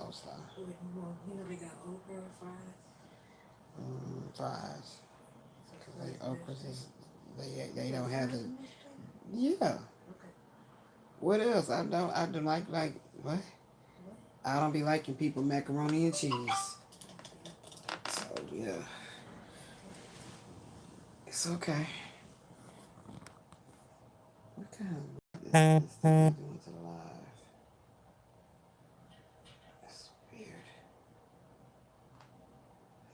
coleslaw. They got okra fries. Fries. Cause So they it's okras mashed is potatoes. they You don't got have fries the and mashed potatoes? yeah. Okay. What else? I don't like what? What? I don't be liking people macaroni and cheese. Okay. So yeah, Okay. it's okay. What kind of this thing doing to the live? That's weird.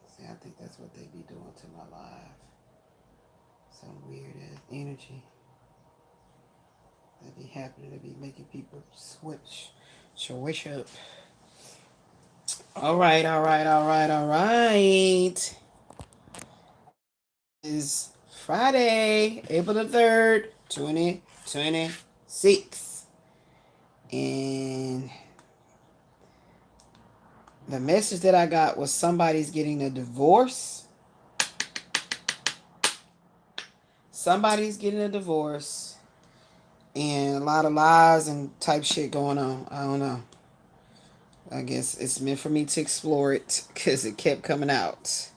See, I think that's what they be doing to my live. Some weird ass energy that be happening to be making people switch up. All right, all right, all right, all right. Is Friday, April the 3rd, 2026. And the message that I got was somebody's getting a divorce. Somebody's getting a divorce. And a lot of lies and type shit going on. I don't know. I guess it's meant for me to explore it because it kept coming out.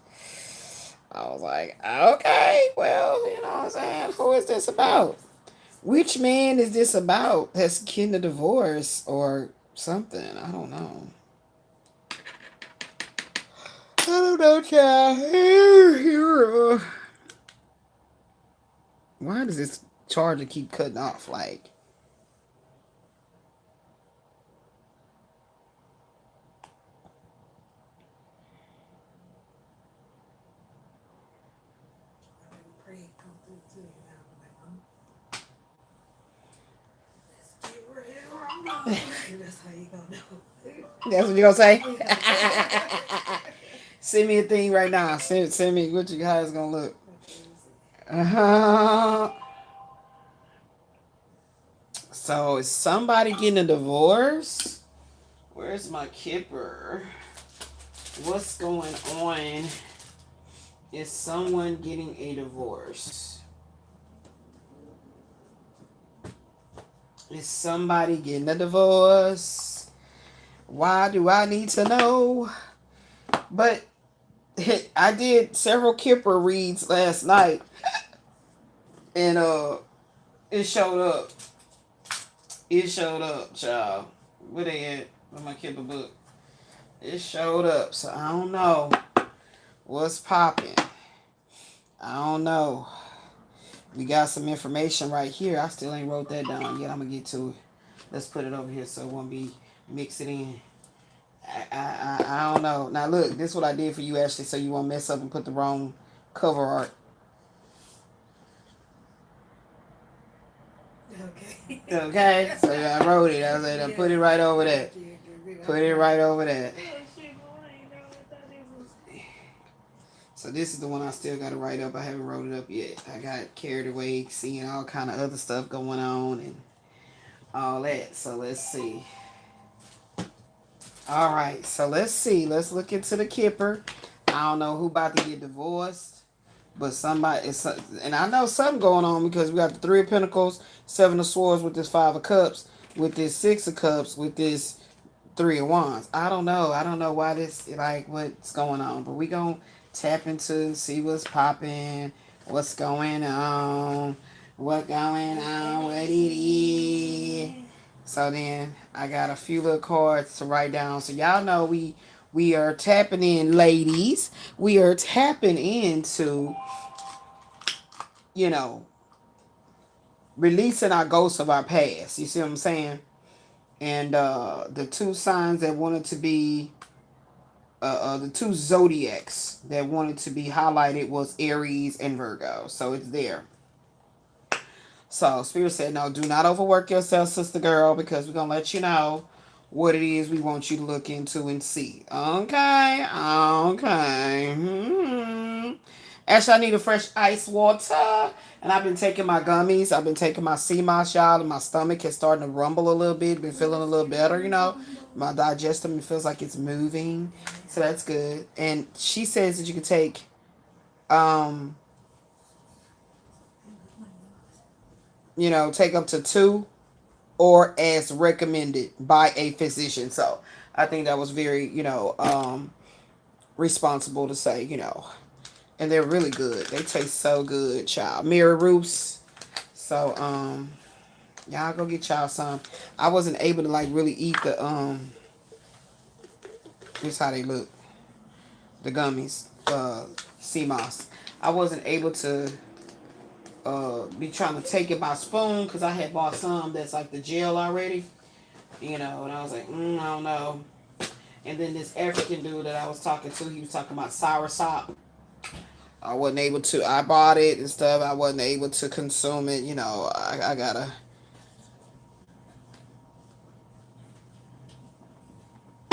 I was like, okay, well, you know what I'm saying? Who is this about? Which man is this about that's getting a divorce or something? I don't know. I don't know, child. Why does this charger keep cutting off? Like, I already prayed come through to you now. I'm like, let's get ready to rumble. And that's how you gonna know. that's what you gonna say? You gonna know. Send me a thing right now. Send me what you guys gonna look. Okay, let me see. Uh-huh. So is somebody getting a divorce? Where's my kipper? What's going on? Is someone getting a divorce? Is somebody getting a divorce? Why do I need to know? But I did several Kipper reads last night, and it showed up. It showed up, child. Where they at? Where my Kipper book? It showed up, so I don't know what's popping. I don't know. We got some information right here. I still ain't wrote that down yet. I'm gonna get to it. Let's put it over here so it won't be mix it in. I don't know. Now look, this is what I did for you, Ashley, so you won't mess up and put the wrong cover art. Okay. Okay, so I wrote it. I said, I put it Yeah. right over Okay, there. good, good. Put I'm it like, right over there. oh shit, boy, I ain't know what that is. So this is the one I still got to write up. I haven't wrote it up yet. I got carried away seeing all kind of other stuff going on and all that. So let's see. All right, so let's see. Let's look into the Kipper. I don't know who about to get divorced, but somebody is, and I know something going on because we got the Three of Pentacles, Seven of Swords with this Five of Cups, with this Six of Cups, with this Three of Wands. I don't know. I don't know why this, like, what's going on, but we gonna tap into see what's popping, what's going on, what it is. So then I got a few little cards to write down. So y'all know we are tapping in, ladies. We are tapping into, you know, releasing our ghosts of our past. You see what I'm saying? And the two signs that wanted to be the two zodiacs that wanted to be highlighted was Aries and Virgo. So it's there. So Spirit said, no, do not overwork yourself, sister girl, because we're going to let you know what it is we want you to look into and see. Okay. Okay. Actually, I need a fresh ice water. And I've been taking my gummies. I've been taking my sea moss, y'all, and my stomach is starting to rumble a little bit. Been feeling a Let's little get better, you ready to know. rumble. My digestion feels like it's moving. So that's good. And she says that you can take um take up to two or as recommended by a physician. So I think that was very, responsible to say, and they're really good. They taste so good, child. Mirror roofs. So, y'all go get y'all some. I wasn't able to like really eat the Here's how they look. The gummies, sea moss. I wasn't able to be trying to take it by spoon because I had bought some that's like the gel already, and I was like, I don't know. And then this African dude that I was talking to, he was talking about soursop. I wasn't able to. I bought it and stuff. I wasn't able to consume it. I gotta.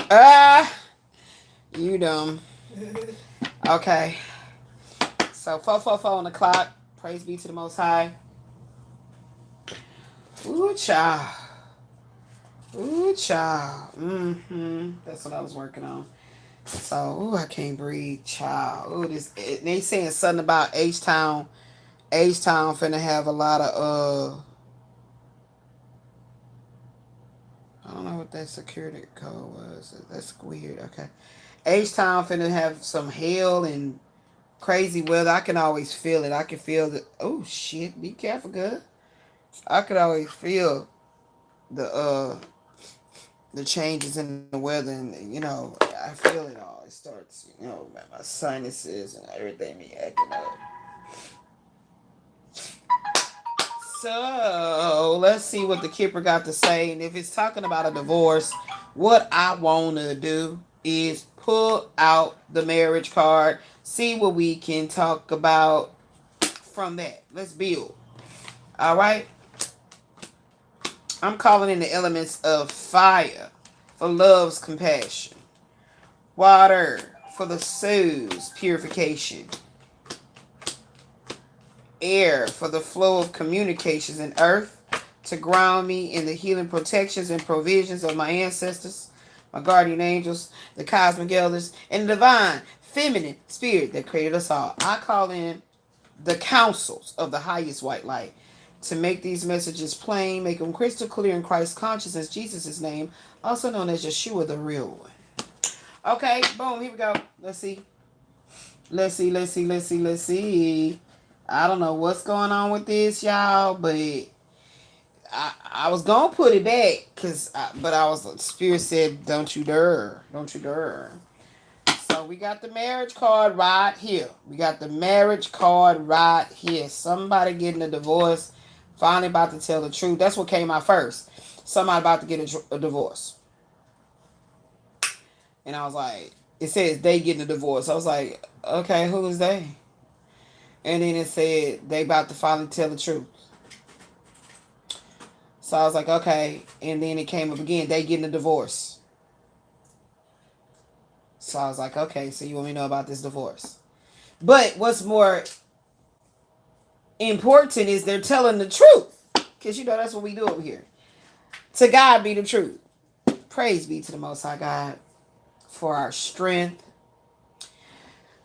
Ah, you dumb. Okay. So 4:44 on the clock. Praise be to the Most High. Ooh, child. Ooh, child. That's what I was working on. So, ooh, I can't breathe, child. Ooh, they saying something about H-Town. H-Town finna have a lot of, I don't know what that security code was. That's weird. Okay. H-Town finna have some hail and crazy weather. I can always feel it. I can feel the, oh, shit. Be careful, good. I could always feel the, the changes in the weather, and I feel it all. It starts, my sinuses and everything be acting up. So let's see what the Kipper got to say. And if it's talking about a divorce, what I want to do is pull out the marriage card, see what we can talk about from that. Let's build. All right. I'm calling in the elements of fire for love's compassion, water for the soul's purification, air for the flow of communications, and earth to ground me in the healing protections and provisions of my ancestors, my guardian angels, the cosmic elders, and the divine feminine spirit that created us all. I call in the counsels of the highest white light to make these messages plain, make them crystal clear in Christ consciousness, Jesus' name, also known as Yeshua, the real one. Okay, boom, here we go. Let's see. Let's see. I don't know what's going on with this, y'all, but I was gonna put it back but Spirit said, don't you dare, don't you dare. So we got the marriage card right here. Somebody getting a divorce, finally about to tell the truth. That's what came out first. Somebody about to get a divorce, and I was like, it says they getting a divorce. I was like, okay, who is they? And then it said they about to finally tell the truth. So I was like, okay. And then it came up again. They getting a divorce. So I was like, okay, so you want me to know about this divorce. But what's more important is they're telling the truth. Because, that's what we do over here. To God be the truth. Praise be to the Most High God for our strength.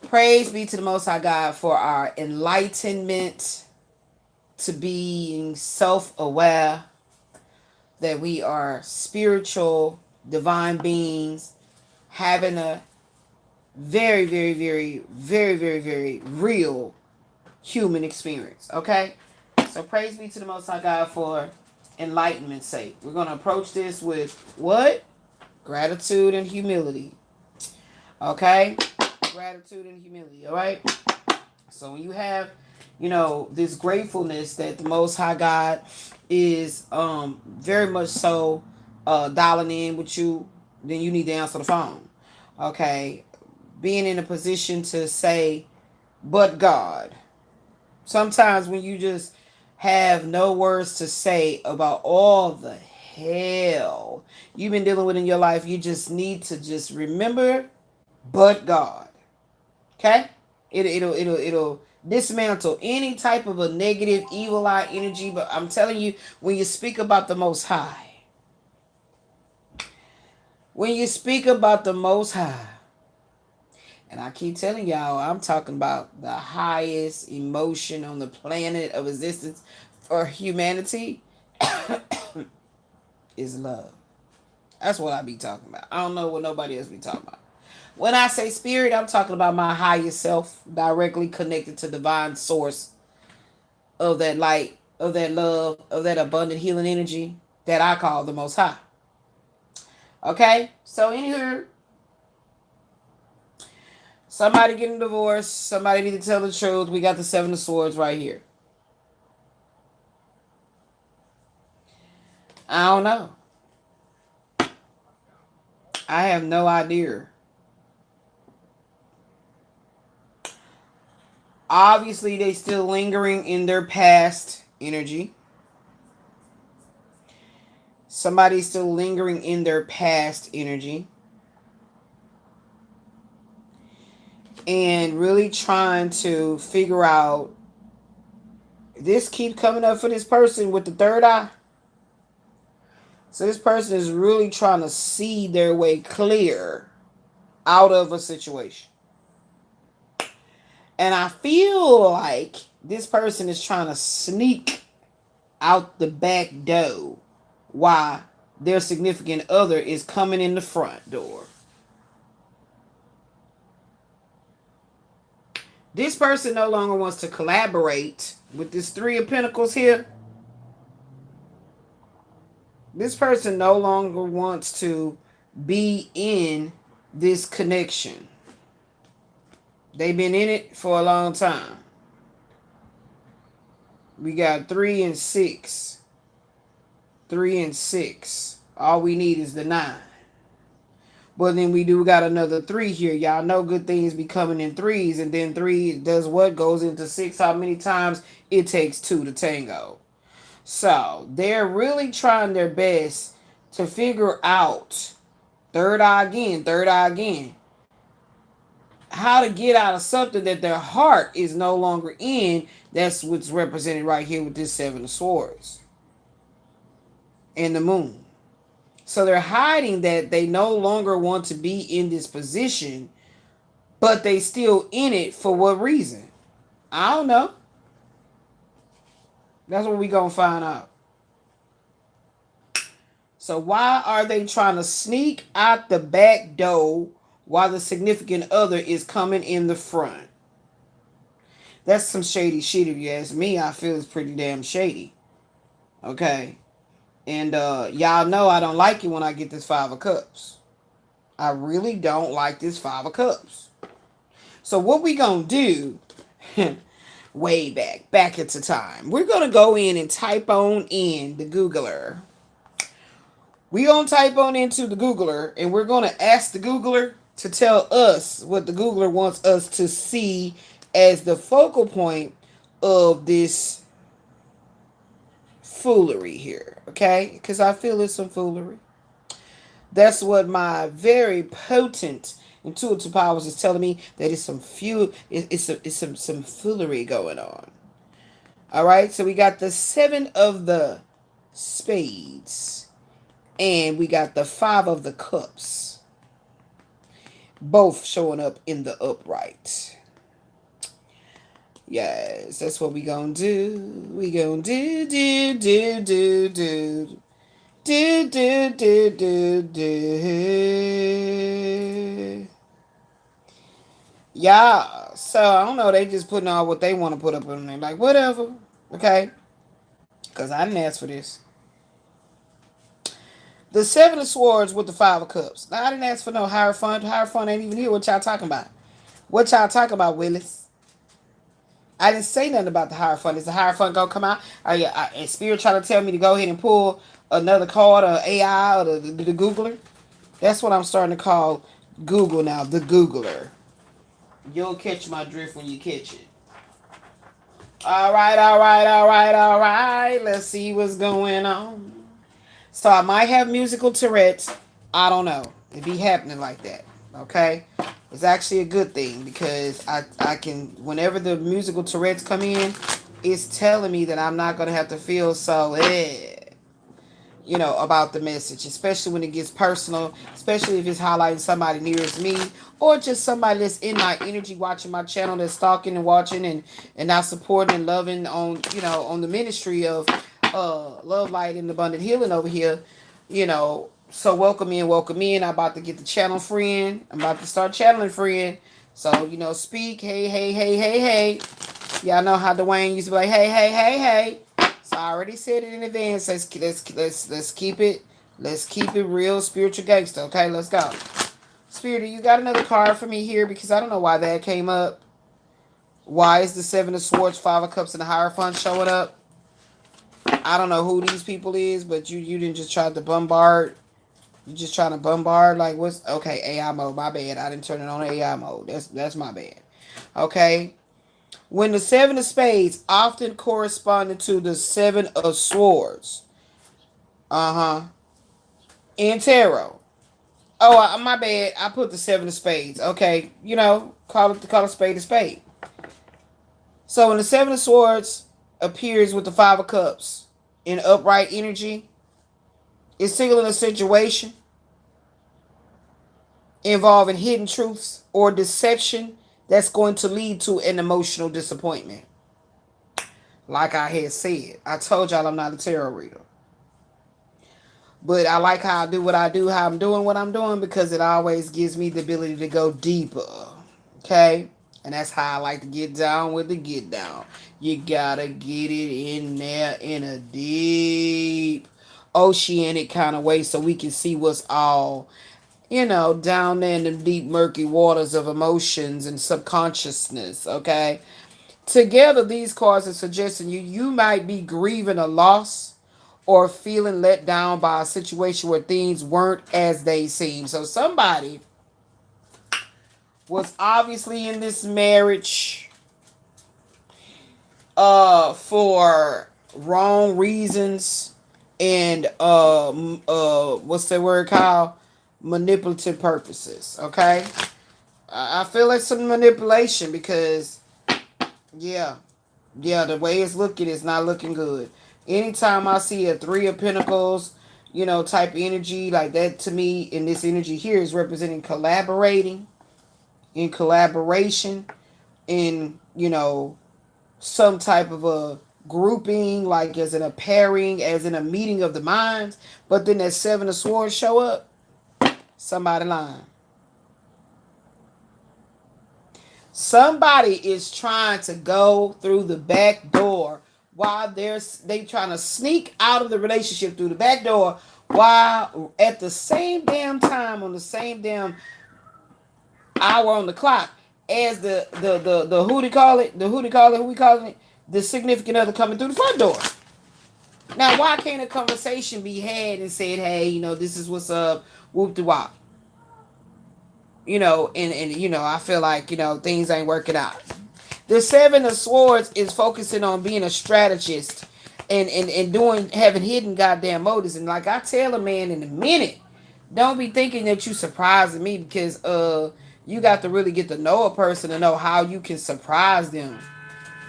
Praise be to the Most High God for our enlightenment, to being self-aware that we are spiritual, divine beings, having a very, very, very, very, very, very real human experience. Okay? So praise be to the Most High God for enlightenment's sake. We're going to approach this with what? Gratitude and humility. Okay? Gratitude and humility. All right? So when you have, this gratefulness that the Most High God is very much so dialing in with you, then you need to answer the phone. Okay? Being in a position to say, but God. Sometimes when you just have no words to say about all the hell you've been dealing with in your life, you just need to just remember, but God. Okay? It'll dismantle any type of a negative, evil eye energy. But I'm telling you, when you speak about the Most High, and I keep telling y'all, I'm talking about the highest emotion on the planet of existence for humanity is love. That's what I be talking about. I don't know what nobody else be talking about. When I say spirit, I'm talking about my highest self, directly connected to divine source of that light, of that love, of that abundant healing energy that I call the Most High. Okay? So in here, somebody getting divorced, somebody need to tell the truth. We got the Seven of Swords right here. I don't know. I have no idea. Obviously, they still lingering in their past energy. Somebody's still lingering in their past energy. And really trying to figure out, this keep coming up for this person with the third eye. So this person is really trying to see their way clear out of a situation. And I feel like this person is trying to sneak out the back door while their significant other is coming in the front door. This person no longer wants to collaborate with this Three of Pentacles here. This person no longer wants to be in this connection. They've been in it for a long time. We got 3 and 6. 3 and 6. All we need is the 9. But then we do got another 3 here. Y'all know good things be coming in 3s. And then 3 does what? Goes into 6. How many times? It takes 2 to tango. So they're really trying their best to figure out, third eye again, how to get out of something that their heart is no longer in. That's what's represented right here with this 7 of Swords and the moon. So they're hiding that they no longer want to be in this position, but they still in it for what reason? I don't know. That's what we gonna find out. So why are they trying to sneak out the back door while the significant other is coming in the front? That's some shady shit if you ask me. I feel it's pretty damn shady. Okay. And y'all know I don't like it when I get this 5 of Cups. I really don't like this 5 of Cups. So what we gonna do, way back into time, we're gonna go in and type on in the Googler. We're gonna type on into the Googler and we're gonna ask the Googler to tell us what the Googler wants us to see as the focal point of this foolery here, okay? Because I feel it's some foolery. That's what my very potent intuitive powers is telling me, that it's some some foolery going on. All right, so we got the 7 of the spades and we got the 5 of the cups, both showing up in the upright. Yes, that's what we gonna do. We gonna do. Yeah, so I don't know. They just putting all what they want to put up on there. Like, whatever. Okay? Because I didn't ask for this. The 7 of Swords with the 5 of Cups. Now, I didn't ask for no higher fund. Higher fund ain't even here. What y'all talking about? What y'all talking about, Willis? I didn't say nothing about the higher fund. Is the higher fund gonna come out? Is Spirit trying to tell me to go ahead and pull another card, or AI, or the Googler? That's what I'm starting to call Google now, the Googler. You'll catch my drift when you catch it. All right. Let's see what's going on. So I might have musical Tourette's. I don't know. It be happening like that. Okay? It's actually a good thing because I can, whenever the musical Tourette's come in, it's telling me that I'm not going to have to feel so, about the message, especially when it gets personal, especially if it's highlighting somebody nearest me or just somebody that's in my energy watching my channel, that's stalking and watching and not supporting and loving on the ministry of love, light, and abundant healing over here. So welcome in, welcome in. I'm about to get the channel friend. I'm about to start channeling friend. So, speak. Hey, hey, hey, hey, hey. Y'all know how Dwayne used to be like, hey, hey, hey, hey. So I already said it in advance. Let's keep it. Let's keep it real spiritual gangster. Okay, let's go. Spirit, you got another card for me here because I don't know why that came up. Why is the Seven of Swords, Five of Cups, and the Hierophant showing up? I don't know who these people is, but you didn't just try to bombard. You just trying to bombard like what's okay? AI mode. My bad. I didn't turn it on AI mode. That's my bad. Okay. When the Seven of Spades often corresponded to the Seven of Swords. In tarot. Oh, my bad. I put the Seven of Spades. Okay. Call a spade a spade. So when the Seven of Swords appears with the Five of Cups in upright energy, it's signaling a situation involving hidden truths or deception that's going to lead to an emotional disappointment. Like I had said, I told y'all I'm not a tarot reader. But I like how I do what I do, how I'm doing what I'm doing, because it always gives me the ability to go deeper. Okay? And that's how I like to get down with the get down. You gotta get it in there in a deep, oceanic kind of way so we can see what's all, down there in the deep, murky waters of emotions and subconsciousness. Okay? Together, these cards are suggesting you might be grieving a loss or feeling let down by a situation where things weren't as they seem. So somebody was obviously in this marriage for wrong reasons and what's that word called? Manipulative purposes. Okay? I feel like some manipulation because yeah, the way it's looking is not looking good. Anytime I see a Three of Pentacles, type energy like that, to me, in this energy here is representing collaborating, in collaboration, in, some type of a grouping, like as in a pairing, as in a meeting of the minds. But then that Seven of Swords show up, somebody lying. Somebody is trying to go through the back door while they trying to sneak out of the relationship through the back door, while at the same damn time on the same damn hour on the clock as the who they call it, who we calling it, the significant other coming through the front door. Now, why can't a conversation be had and said, hey, this is what's up, whoop de wop? And I feel like, things ain't working out. The Seven of Swords is focusing on being a strategist and having hidden goddamn motives. And like I tell a man in a minute, don't be thinking that you surprising me, because you got to really get to know a person to know how you can surprise them.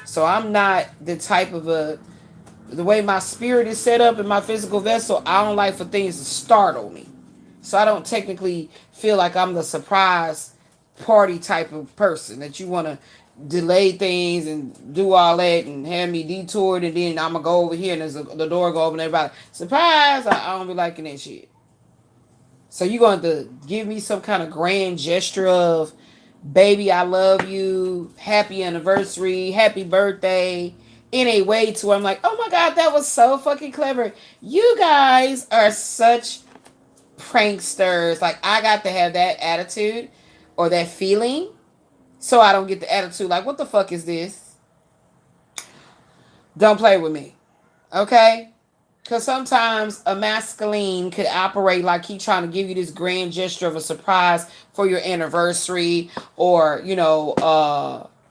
So I'm not the type of the way my spirit is set up in my physical vessel, I don't like for things to startle me. So I don't technically feel like I'm the surprise party type of person that you want to delay things and do all that and have me detoured, and then I'm going to go over here and the door go open and everybody, surprise! I don't be liking that shit. So you're going to give me some kind of grand gesture of, baby, I love you, happy anniversary, happy birthday, in a way to where I'm like, oh my God, that was so fucking clever. You guys are such pranksters. Like, I got to have that attitude or that feeling, so I don't get the attitude like, what the fuck is this? Don't play with me. Okay? Because sometimes a masculine could operate like he trying to give you this grand gesture of a surprise for your anniversary or,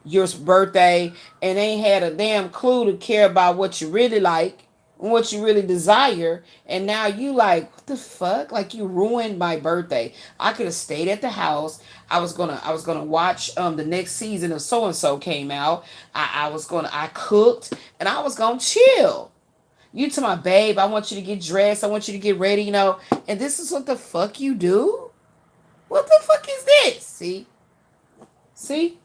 your birthday, and ain't had a damn clue to care about what you really like and what you really desire. And now you like, what the fuck? Like, you ruined my birthday. I could have stayed at the house. I was gonna watch the next season of so and so came out. I cooked and I was gonna chill. You to my babe, I want you to get dressed. I want you to get ready, and this is what the fuck you do? What the fuck is this? See?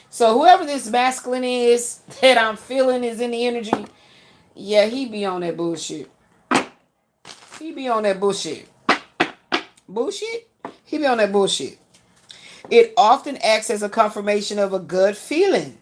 So whoever this masculine is that I'm feeling is in the energy, yeah, he be on that bullshit. He be on that bullshit. Bullshit? He be on that bullshit. It often acts as a confirmation of a good feeling.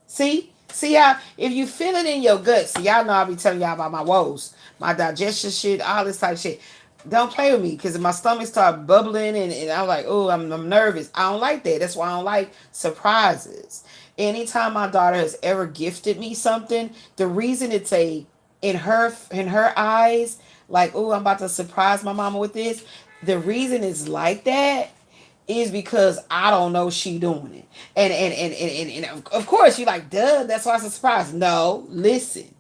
See how if you feel it in your gut, see y'all know I be telling y'all about my woes, my digestion shit, all this type of shit. Don't play with me because if my stomach start bubbling and I'm like, oh, I'm nervous. I don't like that. That's why I don't like surprises. Anytime my daughter has ever gifted me something, the reason it's a in her eyes, like, oh, I'm about to surprise my mama with this. The reason it's like that is because I don't know she doing it. And of course you're like, duh, that's why it's a surprise. No, listen.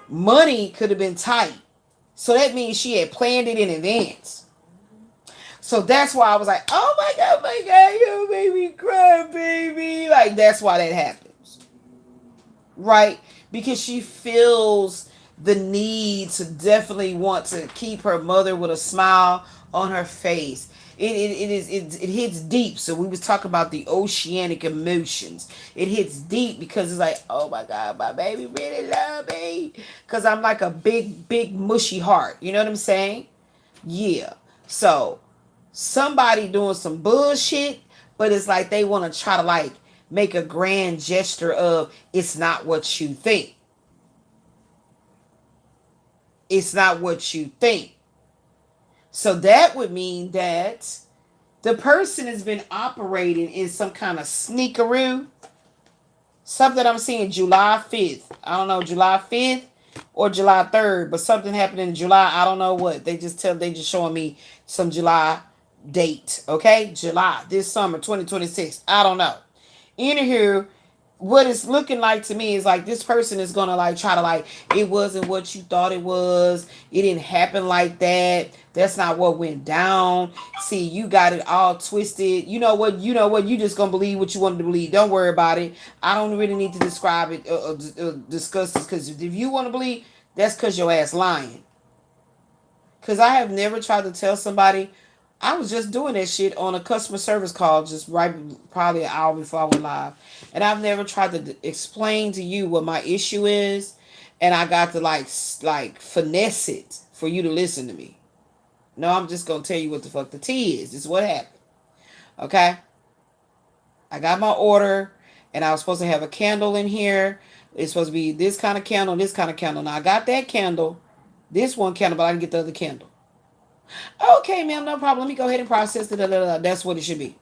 Money could have been tight. So that means she had planned it in advance. So that's why I was like, oh my God, you made me cry, baby. Like, that's why that happens. Right? Because she feels the need to definitely want to keep her mother with a smile on her face. It hits deep. So we was talking about the oceanic emotions. It hits deep because it's like, oh my God, my baby really love me. Because I'm like a big mushy heart. You know what I'm saying? Yeah. So somebody doing some bullshit, but it's like they want to try to like make a grand gesture of it's not what you think. It's not what you think. So that would mean that the person has been operating in some kind of sneakeroo. Something I'm seeing July 5th. I don't know, July 5th or July 3rd, but something happened in July. I don't know what. They just showing me some July date. Okay? July, this summer, 2026. I don't know. Anywho, what it's looking like to me is like this person is gonna like try to like it wasn't what you thought it was. It didn't happen like that. That's not what went down. See, you got it all twisted. You know what? You just gonna believe what you wanted to believe. Don't worry about it. I don't really need to describe it or discuss this because if you want to believe, that's because your ass lying. Because I have never tried to tell somebody. I was just doing that shit on a customer service call just right probably an hour before I went live. And I've never tried to explain to you what my issue is. And I got to like finesse it for you to listen to me. No, I'm just going to tell you what the fuck the tea is. This is what happened. Okay? I got my order and I was supposed to have a candle in here. It's supposed to be this kind of candle, this kind of candle. Now I got that candle, this one candle, but I didn't get the other candle. Okay, ma'am, no problem. Let me go ahead and process it. That's what it should be.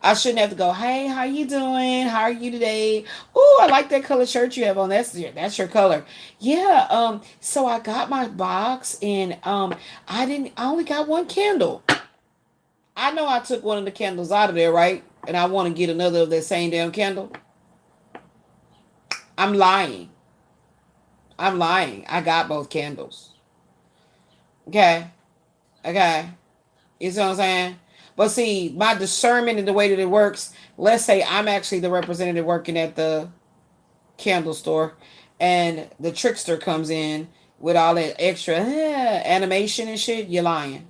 I shouldn't have to go, hey, how you doing? How are you today? Oh, I like that color shirt you have on. That's your color. Yeah, so I got my box and I only got one candle. I know I took one of the candles out of there, right? And I want to get another of that same damn candle. I'm lying. I got both candles. Okay. You see what I'm saying? But see, my discernment in the way that it works, let's say I'm actually the representative working at the candle store and the trickster comes in with all that extra animation and shit, you're lying.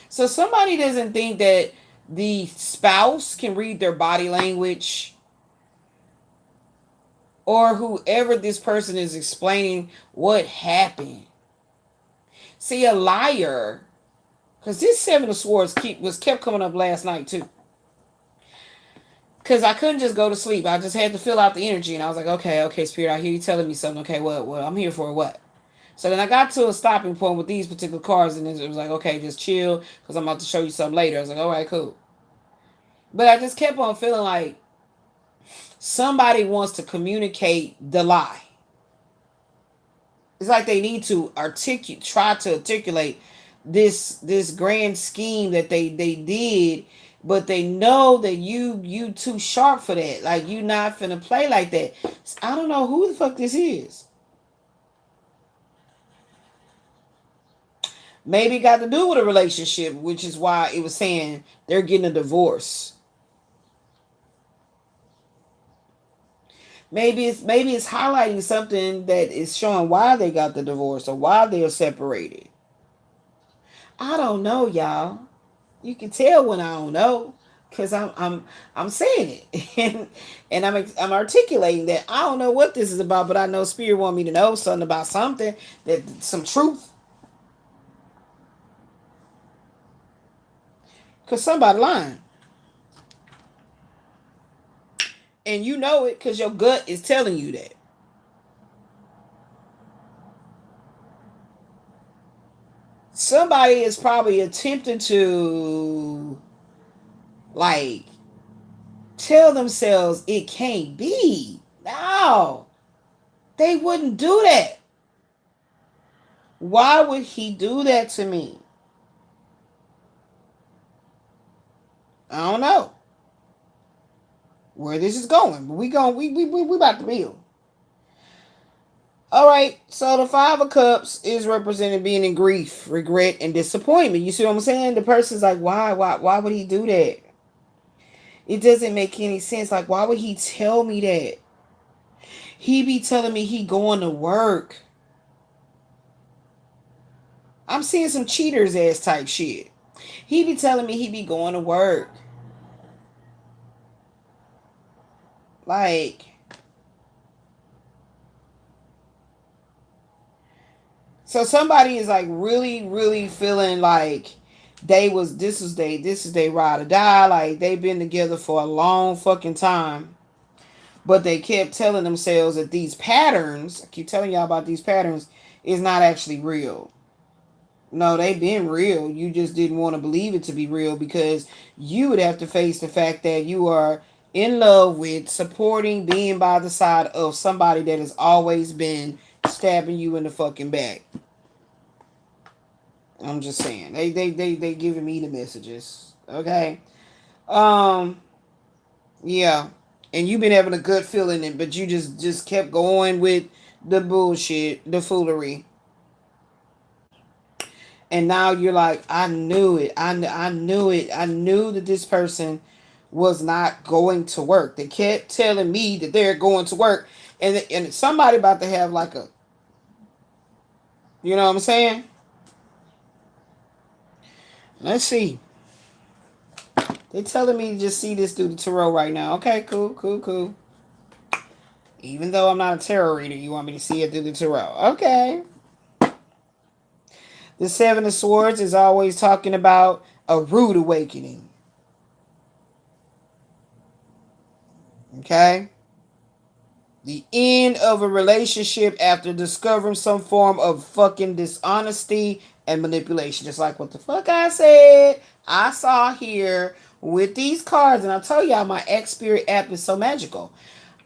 So somebody doesn't think that the spouse can read their body language or whoever this person is explaining what happened. See, a liar, because this Seven of Swords kept coming up last night too. Because I couldn't just go to sleep. I just had to fill out the energy. And I was like, okay, Spirit, I hear you telling me something. Okay, what? I'm here for what? So then I got to a stopping point with these particular cards. And it was like, okay, just chill. Because I'm about to show you something later. I was like, all right, cool. But I just kept on feeling like somebody wants to communicate the lie. It's like they need to try to articulate this grand scheme that they did, but they know that you too sharp for that. Like, you not finna play like that. I don't know who the fuck this is. Maybe it got to do with a relationship, which is why it was saying they're getting a divorce. Maybe it's highlighting something that is showing why they got the divorce or why they're separated. I don't know, y'all. You can tell when I don't know, because I'm saying it and I'm articulating that I don't know what this is about, but I know Spirit want me to know something about something, that some truth. Because somebody lying. And you know it because your gut is telling you that. Somebody is probably attempting to, like, tell themselves it can't be. No, they wouldn't do that. Why would he do that to me? I don't know where this is going, but we about to build. All right, so the Five of Cups is representing being in grief, regret, and disappointment. You see what I'm saying? The person's like, why would he do that? It doesn't make any sense. Like, why would he tell me that? He be telling me he going to work. I'm seeing some cheaters ass type shit. He be telling me he be going to work. Like, so somebody is like really, really feeling like this is they ride or die. Like, they've been together for a long fucking time. But they kept telling themselves that these patterns, I keep telling y'all about these patterns, is not actually real. No, they've been real. You just didn't want to believe it to be real because you would have to face the fact that you are in love with, supporting, being by the side of somebody that has always been stabbing you in the fucking back. I'm just saying. They giving me the messages. Okay. Yeah. And you've been having a good feeling, but you just kept going with the bullshit, the foolery. And now you're like, I knew it. I knew it. I knew that this person was not going to work. They kept telling me that they're going to work. And somebody about to have like a, you know what I'm saying? Let's see. They telling me to just see this through the tarot right now. Okay, cool. Even though I'm not a tarot reader, you want me to see it through the tarot. Okay. The Seven of Swords is always talking about a rude awakening. Okay? The end of a relationship after discovering some form of fucking dishonesty and manipulation. Just like what the fuck I said. I saw here with these cards. And I tell y'all, my X Spirit app is so magical.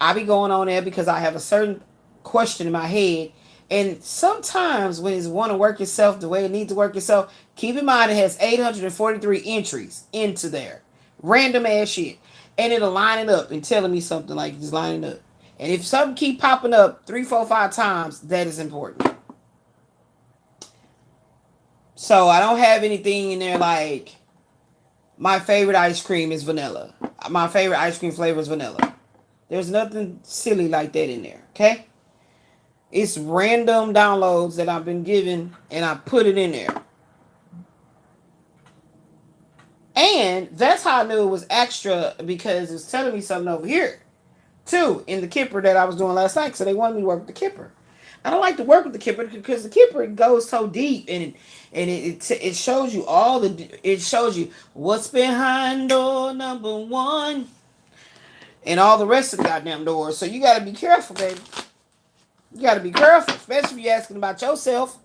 I be going on there because I have a certain question in my head. And sometimes when it's want to work itself the way it needs to work itself, keep in mind it has 843 entries into there. Random ass shit. And it'll line it up and telling me something like just lining up. And if something keep popping up 3, 4, 5 times, that is important. So I don't have anything in there like my favorite ice cream is vanilla. My favorite ice cream flavor is vanilla. There's nothing silly like that in there, okay? It's random downloads that I've been given and I put it in there. And that's how I knew it was extra because it's telling me something over here. Too, in the Kipper that I was doing last night. So they wanted me to work with the Kipper. I don't like to work with the Kipper because the Kipper goes so deep and it shows you it shows you what's behind door number 1 and all the rest of the goddamn doors. So you got to be careful, baby. You got to be careful, especially if you're asking about yourself.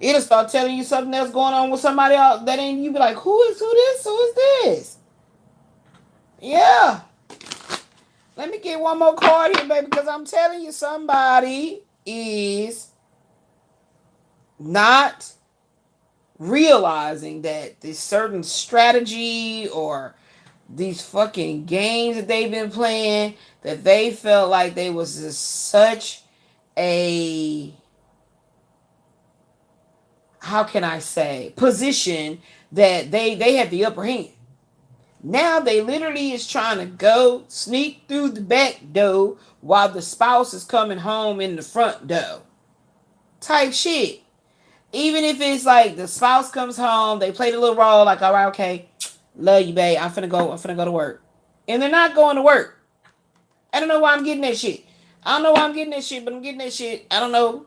It'll start telling you something else going on with somebody else that ain't you. Be like, who is this? Yeah. Let me get one more card here, baby, because I'm telling you, somebody is not realizing that this certain strategy or these fucking games that they've been playing, that they felt like they was just such a, how can I say, position that they had the upper hand. Now they literally is trying to go sneak through the back door while the spouse is coming home in the front door. Type shit. Even if it's like the spouse comes home, they play the little role like, all right, okay, love you, babe. I'm finna go to work. And they're not going to work. I don't know why I'm getting that shit. I don't know why I'm getting that shit, but I'm getting that shit. I don't know.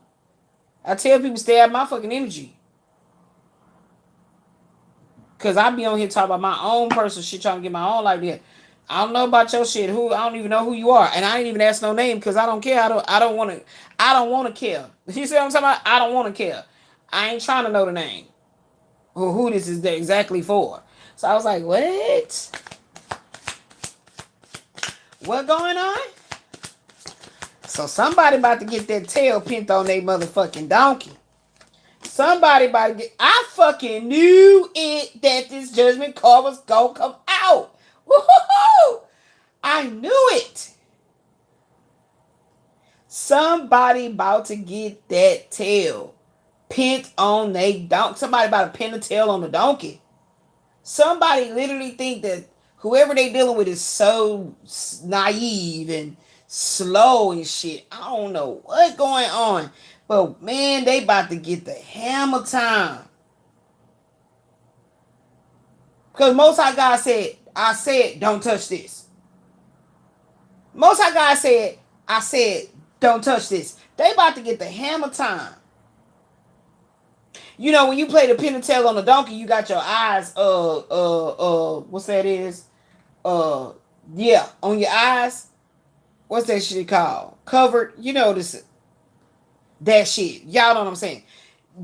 I tell people stay out of my fucking energy. Because I be on here talking about my own personal shit, trying to get my own life there. I don't know about your shit. I don't even know who you are, and I ain't even ask no name because I don't care. I don't want to. I don't want to care. You see what I'm talking about? I don't want to care. I ain't trying to know the name or who this is exactly for. So I was like, what? What going on? So somebody about to get that tail pinned on their motherfucking donkey. Somebody about to get... I fucking knew it that this judgment call was gonna come out. Woo-hoo-hoo! I knew it. Somebody about to get that tail pinned on their donkey. Somebody about to pin the tail on the donkey. Somebody literally think that whoever they dealing with is so naive and slow and shit. I don't know what's going on. But man, they about to get the hammer time. Because Most High God said, I said, don't touch this. Most High God said, I said, don't touch this. They about to get the hammer time. You know, when you play the pin and tail on the donkey, you got your eyes, what's that is? Yeah, on your eyes. What's that shit called? Covered. You know this, that shit. Y'all know what I'm saying.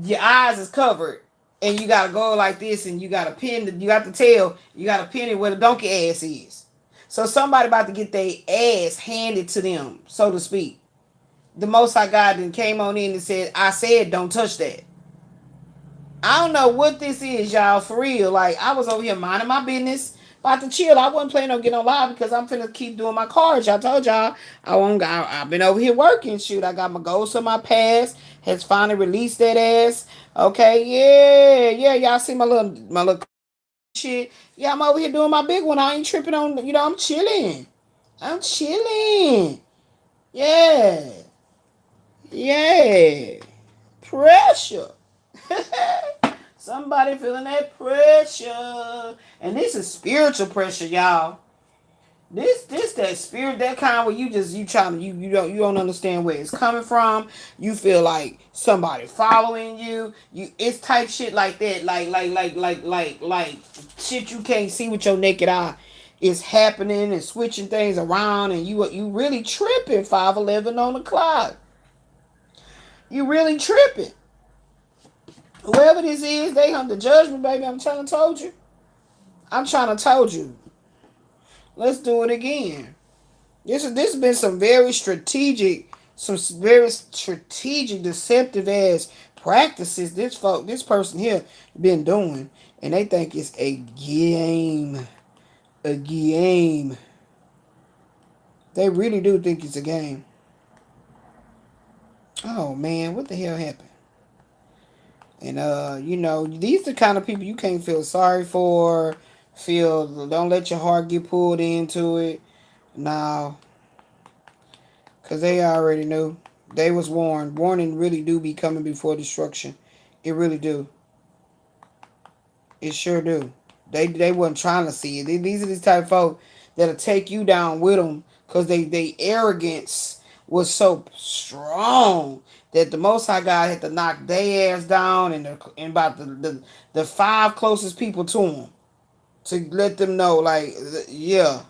Your eyes is covered, and you gotta go like this, and you gotta pin. You got the tail. You gotta pin it where the donkey ass is. So somebody about to get their ass handed to them, so to speak. The Most High God then came on in and said, "I said, don't touch that." I don't know what this is, y'all, for real. Like, I was over here minding my business, about to chill. I wasn't planning on getting on live because I'm finna keep doing my cards. I told y'all I've been over here working. Shoot, I got my goals on my past. Has finally released that ass. Okay, yeah. Y'all see my little shit. Yeah, I'm over here doing my big one. I ain't tripping on. I'm chilling. I'm chilling. Yeah. Pressure. Somebody feeling that pressure. And this is spiritual pressure, y'all. This that spirit, that kind where you don't understand where it's coming from. You feel like somebody following you. It's type shit like that. Like shit you can't see with your naked eye. It's happening and switching things around, and you really tripping 5:11 on the clock. You really tripping. Whoever this is, they under judgment, baby. I'm trying to told you. Let's do it again. This has been some very strategic, deceptive ass practices this person here been doing, and they think it's a game. A game. They really do think it's a game. Oh man, what the hell happened? And these are the kind of people you can't feel sorry for. Don't let your heart get pulled into it. Now, because they already knew. They was warned. Warning really do be coming before destruction. It really do. It sure do. They wasn't trying to see it. These are these type of folk that'll take you down with them because they arrogance was so strong that the Most High God had to knock their ass down and about the five closest people to him to let them know, like, yeah.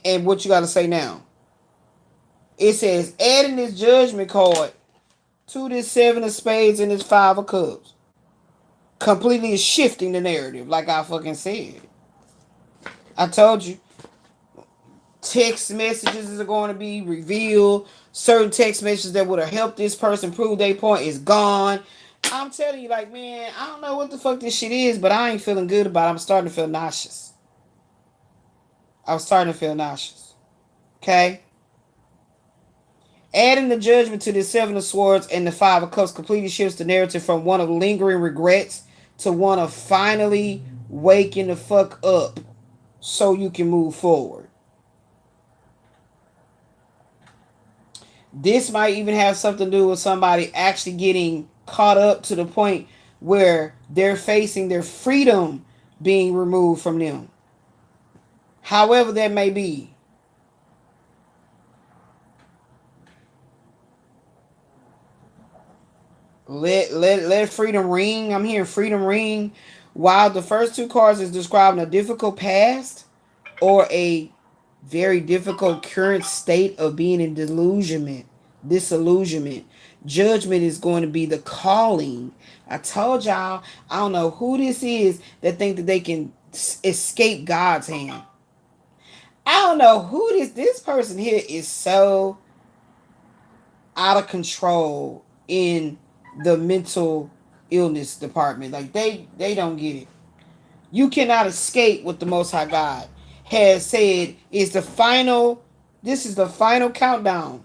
And what you got to say now? It says, adding this judgment card to this 7 of spades and this 5 of cups. Completely shifting the narrative, like I fucking said. I told you. Text messages are going to be revealed. Certain text messages that would have helped this person prove their point is gone. I'm telling you, like, man, I don't know what the fuck this shit is, but I ain't feeling good about it. I'm starting to feel nauseous. Okay? Adding the judgment to the 7 of swords and the 5 of cups completely shifts the narrative from one of lingering regrets to one of finally waking the fuck up so you can move forward. This might even have something to do with somebody actually getting caught up to the point where they're facing their freedom being removed from them. However that may be. Let freedom ring. I'm hearing freedom ring. While the first two cards is describing a difficult past or a very difficult current state of being in disillusionment. Judgment is going to be the calling. I told y'all, I don't know who this is that think that they can escape God's hand. I don't know who this person here is so out of control in the mental illness department. Like they don't get it. You cannot escape what the Most High God has said is the final. This is the final countdown.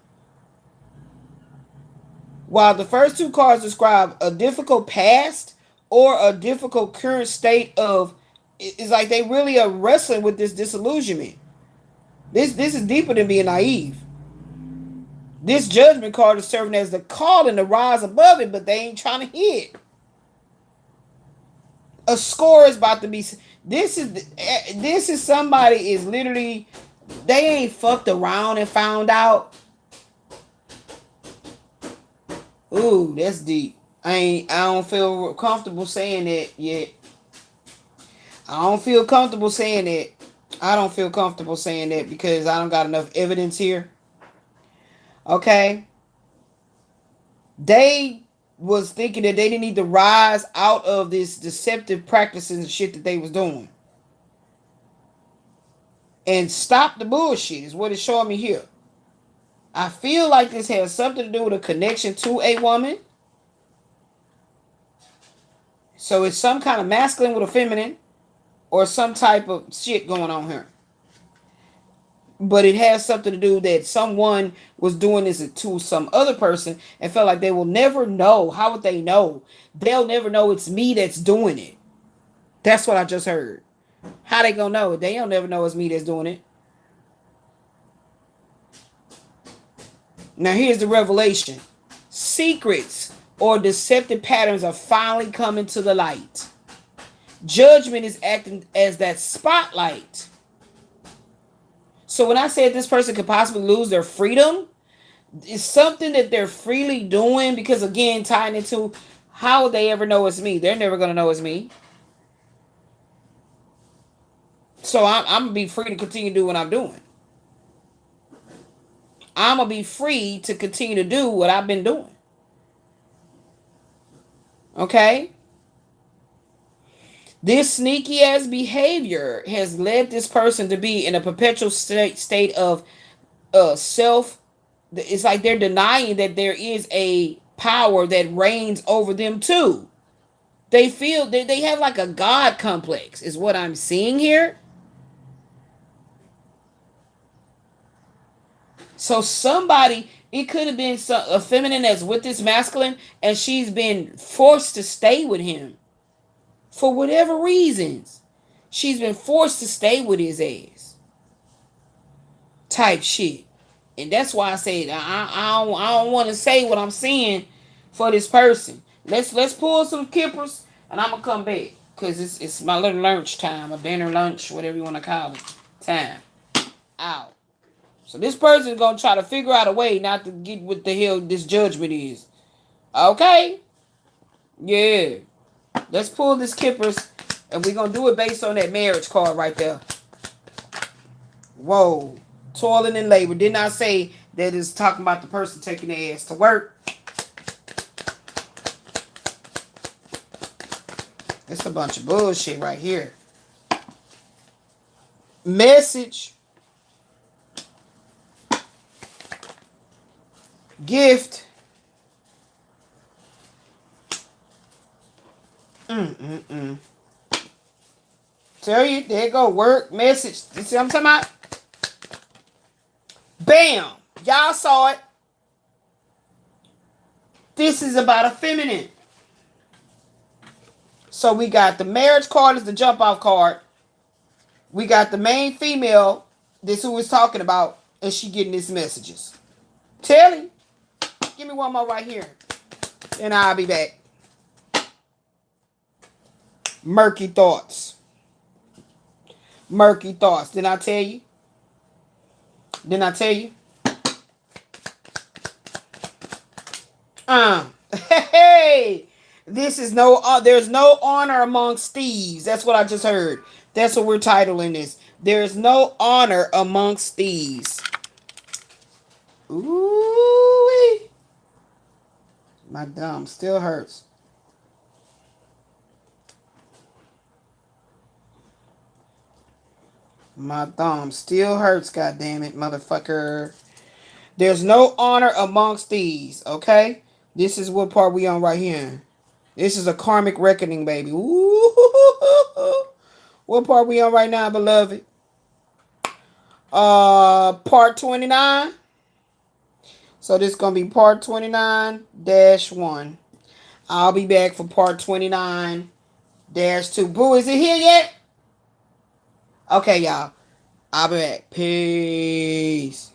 While the first two cards describe a difficult past or a difficult current state of, it's like they really are wrestling with this disillusionment. This is deeper than being naive. This judgment card is serving as the calling to rise above it, but they ain't trying to hit. A score is about to be. This is somebody is literally, they ain't fucked around and found out. Ooh, that's deep. I don't feel comfortable saying that yet. I don't feel comfortable saying that. I don't feel comfortable saying that because I don't got enough evidence here. Okay. They was thinking that they didn't need to rise out of this deceptive practices and shit that they was doing. And stop the bullshit is what it's showing me here. I feel like this has something to do with a connection to a woman. So it's some kind of masculine with a feminine or some type of shit going on here. But it has something to do that someone was doing this to some other person and felt like they will never know. How would they know? They'll never know it's me that's doing it. That's what I just heard. How they gonna know it? They don't never know it's me that's doing it. Now here's the revelation. Secrets or deceptive patterns are finally coming to the light. Judgment is acting as that spotlight. So when I said this person could possibly lose their freedom, it's something that they're freely doing because, again, tying into how would they ever know it's me? They're never going to know it's me. So I'm going to be free to continue to do what I'm doing. I'm going to be free to continue to do what I've been doing. Okay? This sneaky ass behavior has led this person to be in a perpetual state of self. It's like they're denying that there is a power that reigns over them too. They feel they have like a God complex is what I'm seeing here. So somebody, it could have been a feminine that's with this masculine and she's been forced to stay with him. For whatever reasons, she's been forced to stay with his ass. Type shit. And that's why I say I don't want to say what I'm seeing for this person. Let's pull some kippers and I'm going to come back. Because it's my little lunch time, a dinner, lunch, whatever you want to call it. Time. Out. So this person is going to try to figure out a way not to get what the hell this judgment is. Okay? Yeah. Let's pull this kippers and we're going to do it based on that marriage card right there. Whoa. Toiling and labor. Didn't I say that it's talking about the person taking their ass to work? It's a bunch of bullshit right here. Message. Gift. Tell you, there go work, message. You see what I'm talking about? Bam. Y'all saw it. This is about a feminine. So we got the marriage card is the jump off card. We got the main female. This who we're talking about. And she getting these messages. Telly. Give me one more right here. And I'll be back. Murky thoughts. Murky thoughts. Didn't I tell you? Didn't I tell you? Hey! This is no, there's no honor amongst thieves. That's what I just heard. That's what we're titling this. There's no honor amongst thieves. Ooh, my thumb still hurts. My thumb still hurts, goddammit, motherfucker. There's no honor amongst thieves, okay? This is what part we on right here. This is a karmic reckoning, baby. Ooh. What part we on right now, beloved? Part 29. So this is gonna be part 29-1. I'll be back for part 29-2. Boo, is it here yet? Okay, y'all. I'll be back. Peace.